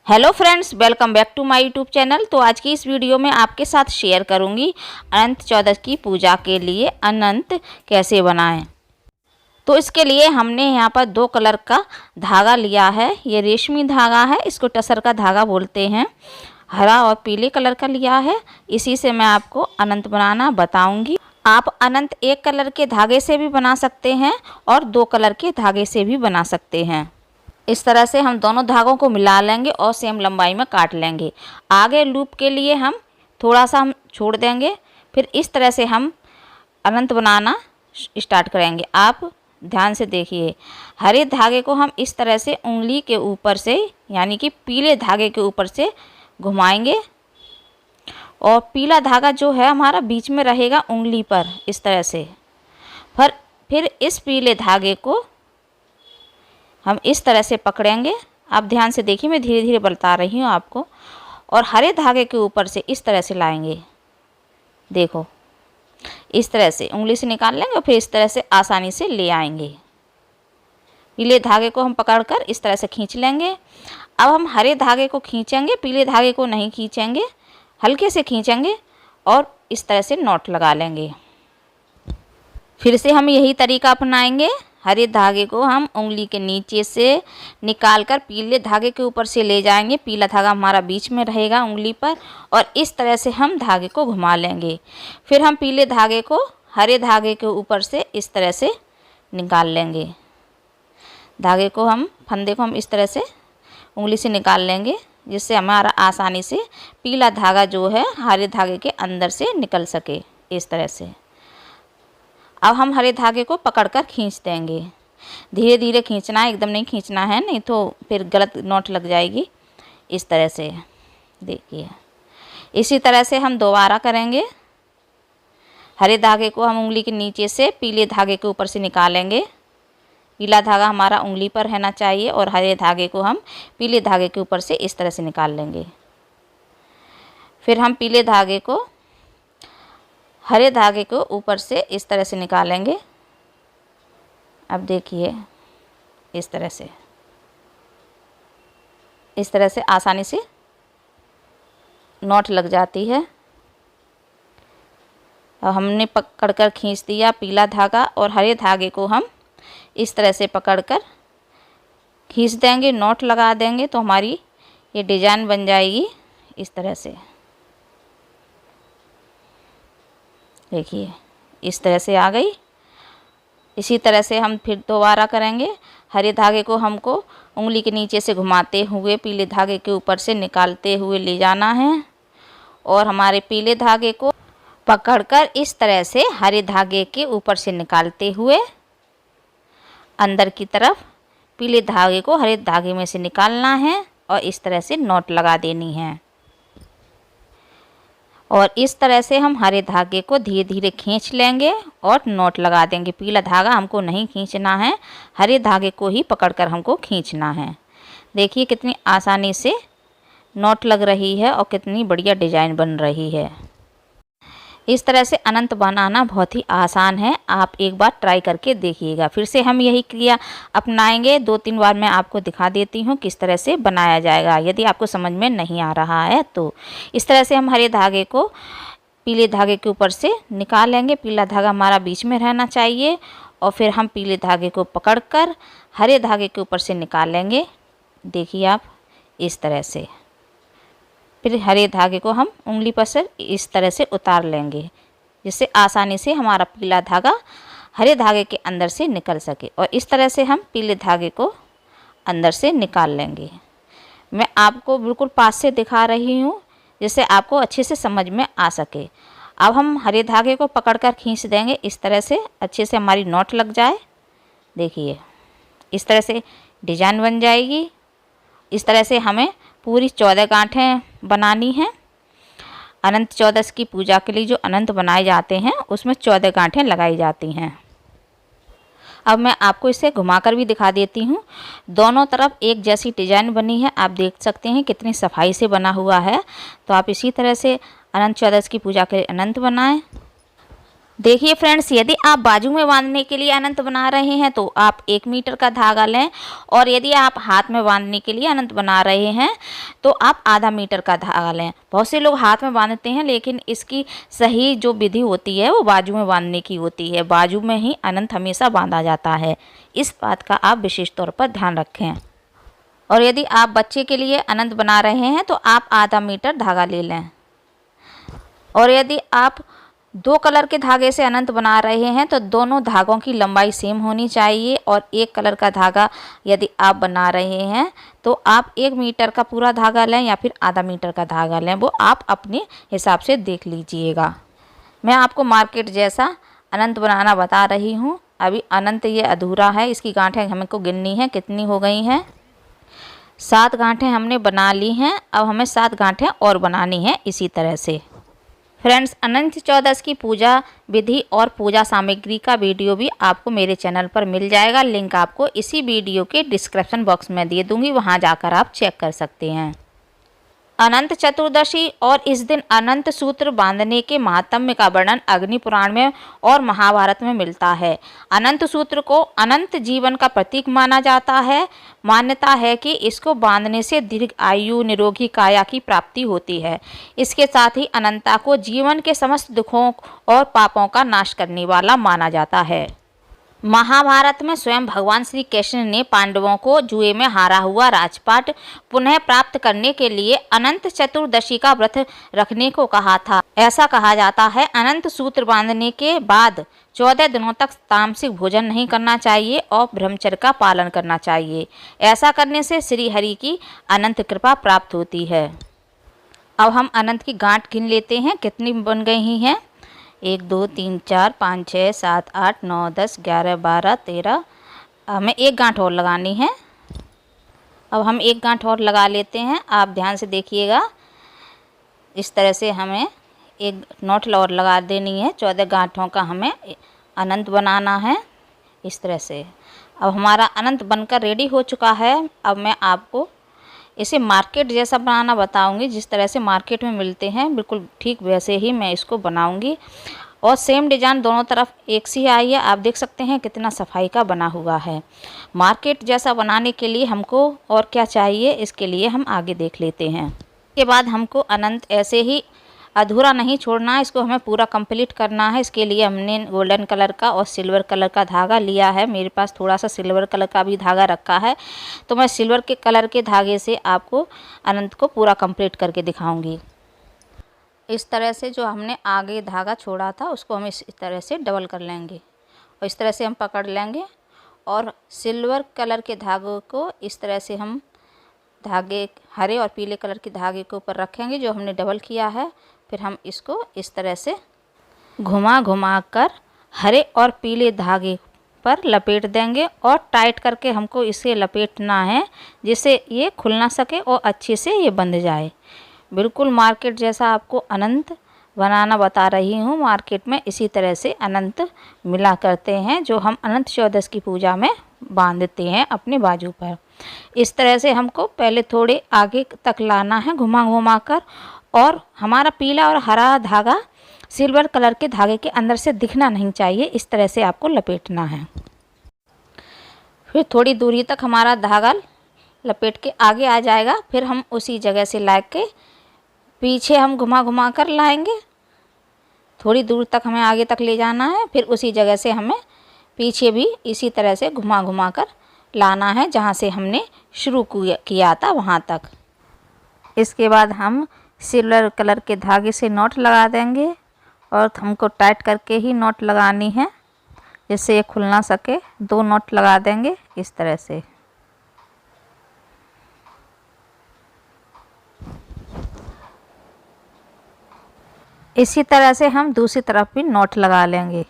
Hello friends, welcome back to my YouTube channel. तो आज की इस वीडियो में आपके साथ शेयर करूंगी अनंत चतुर्दशी की पूजा के लिए अनंत कैसे बनाएं। तो इसके लिए हमने यहाँ पर 2 कलर का धागा लिया है। ये रेशमी धागा है, इसको टसर का धागा बोलते हैं। हरा और पीले कलर का लिया है। इसी से मैं आपको अनंत बनाना बताऊंगी। आप अनंत 1 कलर के धागे से भी बना सकते हैं और 2 कलर के धागे से भी बना सकते हैं। इस तरह से हम दोनों धागों को मिला लेंगे और सेम लंबाई में काट लेंगे। आगे लूप के लिए हम थोड़ा सा छोड़ देंगे। फिर इस तरह से हम अनंत बनाना स्टार्ट करेंगे। आप ध्यान से देखिए, हरे धागे को हम इस तरह से उंगली के ऊपर से यानी कि पीले धागे के ऊपर से घुमाएंगे और पीला धागा जो है हमारा बीच में रहेगा उंगली पर इस तरह से। फिर इस पीले धागे को हम इस तरह से पकड़ेंगे। आप ध्यान से देखिए, मैं धीरे धीरे बता रही हूँ आपको। और हरे धागे के ऊपर से इस तरह से लाएंगे। देखो, इस तरह से उंगली से निकाल लेंगे और फिर इस तरह से आसानी से ले आएंगे। पीले धागे को हम पकड़कर इस तरह से खींच लेंगे। अब हम हरे धागे को खींचेंगे, पीले धागे को नहीं खींचेंगे, हल्के से खींचेंगे और इस तरह से नॉट लगा लेंगे। फिर से हम यही तरीका अपनाएंगे। हरे धागे को हम उंगली के नीचे से निकालकर पीले धागे के ऊपर से ले जाएंगे। पीला धागा हमारा बीच में रहेगा उंगली पर और इस तरह से हम धागे को घुमा लेंगे। फिर हम पीले धागे को हरे धागे के ऊपर से इस तरह से निकाल लेंगे। धागे को हम फंदे को हम इस तरह से उंगली से निकाल लेंगे, जिससे हमारा आसानी से पीला धागा जो है हरे धागे के अंदर से निकल सके। इस तरह से अब हम हरे धागे को पकड़कर खींच देंगे। धीरे धीरे खींचना है, एकदम नहीं खींचना है, नहीं तो फिर गलत नोट लग जाएगी। इस तरह से देखिए। इसी तरह से हम दोबारा करेंगे। हरे धागे को हम उंगली के नीचे से पीले धागे के ऊपर से निकालेंगे। पीला धागा हमारा उंगली पर रहना चाहिए और हरे धागे को हम पीले धागे के ऊपर से इस तरह से निकाल लेंगे। फिर हम पीले धागे को हरे धागे को ऊपर से इस तरह से निकालेंगे। अब देखिए, इस तरह से आसानी से नॉट लग जाती है। अब हमने पकड़कर खींच दिया पीला धागा और हरे धागे को हम इस तरह से पकड़कर खींच देंगे, नॉट लगा देंगे तो हमारी ये डिजाइन बन जाएगी। इस तरह से देखिए, इस तरह से आ गई। इसी तरह से हम फिर दोबारा करेंगे। हरे धागे को हमको उंगली के नीचे से घुमाते हुए पीले धागे के ऊपर से निकालते हुए ले जाना है और हमारे पीले धागे को पकड़कर इस तरह से हरे धागे के ऊपर से निकालते हुए अंदर की तरफ पीले धागे को हरे धागे में से निकालना है और इस तरह से नॉट लगा देनी है। और इस तरह से हम हरे धागे को धीरे धीरे खींच लेंगे और नॉट लगा देंगे। पीला धागा हमको नहीं खींचना है, हरे धागे को ही पकड़कर हमको खींचना है। देखिए कितनी आसानी से नॉट लग रही है और कितनी बढ़िया डिजाइन बन रही है। इस तरह से अनंत बनाना बहुत ही आसान है। आप एक बार ट्राई करके देखिएगा। फिर से हम यही क्रिया अपनाएंगे। 2-3 बार मैं आपको दिखा देती हूँ किस तरह से बनाया जाएगा, यदि आपको समझ में नहीं आ रहा है तो। इस तरह से हम हरे धागे को पीले धागे के ऊपर से निकाल लेंगे। पीला धागा हमारा बीच में रहना चाहिए और फिर हम पीले धागे को पकड़कर हरे धागे के ऊपर से निकाल लेंगे। देखिए आप, इस तरह से। फिर हरे धागे को हम उंगली पर से इस तरह से उतार लेंगे, जिससे आसानी से हमारा पीला धागा हरे धागे के अंदर से निकल सके। और इस तरह से हम पीले धागे को अंदर से निकाल लेंगे। मैं आपको बिल्कुल पास से दिखा रही हूँ, जिससे आपको अच्छे से समझ में आ सके। अब हम हरे धागे को पकड़कर खींच देंगे इस तरह से, अच्छे से हमारी नॉट लग जाए। देखिए, इस तरह से डिजाइन बन जाएगी। इस तरह से हमें पूरी 14 गांठें बनानी हैं। अनंत चतुर्दशी की पूजा के लिए जो अनंत बनाए जाते हैं उसमें 14 गांठें लगाई जाती हैं। अब मैं आपको इसे घुमाकर भी दिखा देती हूँ। दोनों तरफ एक जैसी डिजाइन बनी है। आप देख सकते हैं कितनी सफाई से बना हुआ है। तो आप इसी तरह से अनंत चतुर्दशी की पूजा के लिए अनंत बनाएं। देखिए फ्रेंड्स, यदि आप बाजू में बांधने के लिए अनंत बना रहे हैं तो आप 1 मीटर का धागा लें, और यदि आप हाथ में बांधने के लिए अनंत बना रहे हैं तो आप आधा मीटर का धागा लें। बहुत से लोग हाथ में बांधते हैं, लेकिन इसकी सही जो विधि होती है वो बाजू में बांधने की होती है। बाजू में ही अनंत हमेशा बांधा जाता है, इस बात का आप विशेष तौर पर ध्यान रखें। और यदि आप बच्चे के लिए अनंत बना रहे हैं तो आप आधा मीटर धागा ले लें। और यदि आप 2 कलर के धागे से अनंत बना रहे हैं तो दोनों धागों की लंबाई सेम होनी चाहिए। और 1 कलर का धागा यदि आप बना रहे हैं तो आप 1 मीटर का पूरा धागा लें या फिर आधा मीटर का धागा लें, वो आप अपने हिसाब से देख लीजिएगा। मैं आपको मार्केट जैसा अनंत बनाना बता रही हूँ। अभी अनंत ये अधूरा है, इसकी गांठें हमको गिननी है कितनी हो गई हैं। 7 गांठें हमने बना ली हैं, अब हमें 7 गांठें और बनानी हैं इसी तरह से। फ्रेंड्स, अनंत चौदस की पूजा विधि और पूजा सामग्री का वीडियो भी आपको मेरे चैनल पर मिल जाएगा। लिंक आपको इसी वीडियो के डिस्क्रिप्शन बॉक्स में दे दूंगी, वहां जाकर आप चेक कर सकते हैं। अनंत चतुर्दशी और इस दिन अनंत सूत्र बांधने के महात्म्य का वर्णन अग्नि पुराण में और महाभारत में मिलता है। अनंत सूत्र को अनंत जीवन का प्रतीक माना जाता है। मान्यता है कि इसको बांधने से दीर्घ आयु, निरोगी काया की प्राप्ति होती है। इसके साथ ही अनंता को जीवन के समस्त दुखों और पापों का नाश करने वाला माना जाता है। महाभारत में स्वयं भगवान श्री कृष्ण ने पांडवों को जुए में हारा हुआ राजपाट पुनः प्राप्त करने के लिए अनंत चतुर्दशी का व्रत रखने को कहा था। ऐसा कहा जाता है, अनंत सूत्र बांधने के बाद 14 दिनों तक तामसिक भोजन नहीं करना चाहिए और ब्रह्मचर्य का पालन करना चाहिए। ऐसा करने से श्री हरि की अनंत कृपा प्राप्त होती है। अब हम अनंत की गांठ गिन लेते हैं कितनी बन गई हैं। 1 2 3 4 5 6 7 8 9 10 11 12 13। हमें एक गांठ और लगानी है। अब हम एक गांठ और लगा लेते हैं, आप ध्यान से देखिएगा। इस तरह से हमें एक नोट और लगा देनी है। 14 गांठों का हमें अनंत बनाना है इस तरह से। अब हमारा अनंत बनकर रेडी हो चुका है। अब मैं आपको इसे मार्केट जैसा बनाना बताऊंगी। जिस तरह से मार्केट में मिलते हैं बिल्कुल ठीक वैसे ही मैं इसको बनाऊंगी। और सेम डिज़ाइन दोनों तरफ एक सी आई है। आप देख सकते हैं कितना सफाई का बना हुआ है। मार्केट जैसा बनाने के लिए हमको और क्या चाहिए, इसके लिए हम आगे देख लेते हैं। इसके बाद हमको अनंत ऐसे ही अधूरा नहीं छोड़ना है, इसको हमें पूरा कंप्लीट करना है। इसके लिए हमने गोल्डन कलर का और सिल्वर कलर का धागा लिया है। मेरे पास थोड़ा सा सिल्वर कलर का भी धागा रखा है, तो मैं सिल्वर के कलर के धागे से आपको अनंत को पूरा कंप्लीट करके दिखाऊंगी। इस तरह से जो हमने आगे धागा छोड़ा था उसको हम इस तरह से डबल कर लेंगे और इस तरह से हम पकड़ लेंगे। और सिल्वर कलर के धागों को इस तरह से हम धागे हरे और पीले कलर के धागे के ऊपर रखेंगे जो हमने डबल किया है। फिर हम इसको इस तरह से घुमा घुमा कर हरे और पीले धागे पर लपेट देंगे और टाइट करके हमको इसे लपेटना है जिससे ये खुल ना सके और अच्छे से ये बंध जाए। बिल्कुल मार्केट जैसा आपको अनंत बनाना बता रही हूँ। मार्केट में इसी तरह से अनंत मिला करते हैं जो हम अनंत चौदस की पूजा में बांधते हैं अपने बाजू पर। इस तरह से हमको पहले थोड़े आगे तक लाना है घुमा घुमा कर, और हमारा पीला और हरा धागा सिल्वर कलर के धागे के अंदर से दिखना नहीं चाहिए। इस तरह से आपको लपेटना है। फिर थोड़ी दूरी तक हमारा धागा लपेट के आगे आ जाएगा। फिर हम उसी जगह से ला के पीछे हम घुमा घुमा कर लाएंगे। थोड़ी दूर तक हमें आगे तक ले जाना है। फिर उसी जगह से हमें पीछे भी इसी तरह से घुमा घुमा कर लाना है जहाँ से हमने शुरू किया था वहाँ तक। इसके बाद हम सिल्वर कलर के धागे से नॉट लगा देंगे और हमको टाइट करके ही नॉट लगानी है जिससे ये खुल ना सके। 2 नॉट लगा देंगे इस तरह से। इसी तरह से हम दूसरी तरफ भी नॉट लगा लेंगे।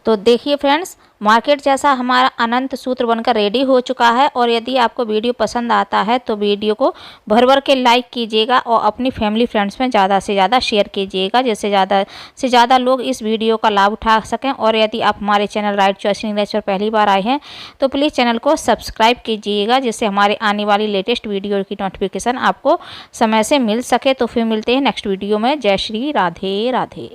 तो देखिए फ्रेंड्स, मार्केट जैसा हमारा अनंत सूत्र बनकर रेडी हो चुका है। और यदि आपको वीडियो पसंद आता है तो वीडियो को भर भर के लाइक कीजिएगा और अपनी फैमिली फ्रेंड्स में ज़्यादा से ज़्यादा शेयर कीजिएगा, जिससे ज़्यादा से ज़्यादा लोग इस वीडियो का लाभ उठा सकें। और यदि आप हमारे चैनल राइट चॉइस इंग्लिश पर पहली बार आए हैं तो प्लीज़ चैनल को सब्सक्राइब कीजिएगा, जिससे हमारे आने वाली लेटेस्ट वीडियो की नोटिफिकेशन आपको समय से मिल सके। तो फिर मिलते हैं नेक्स्ट वीडियो में। जय श्री राधे राधे।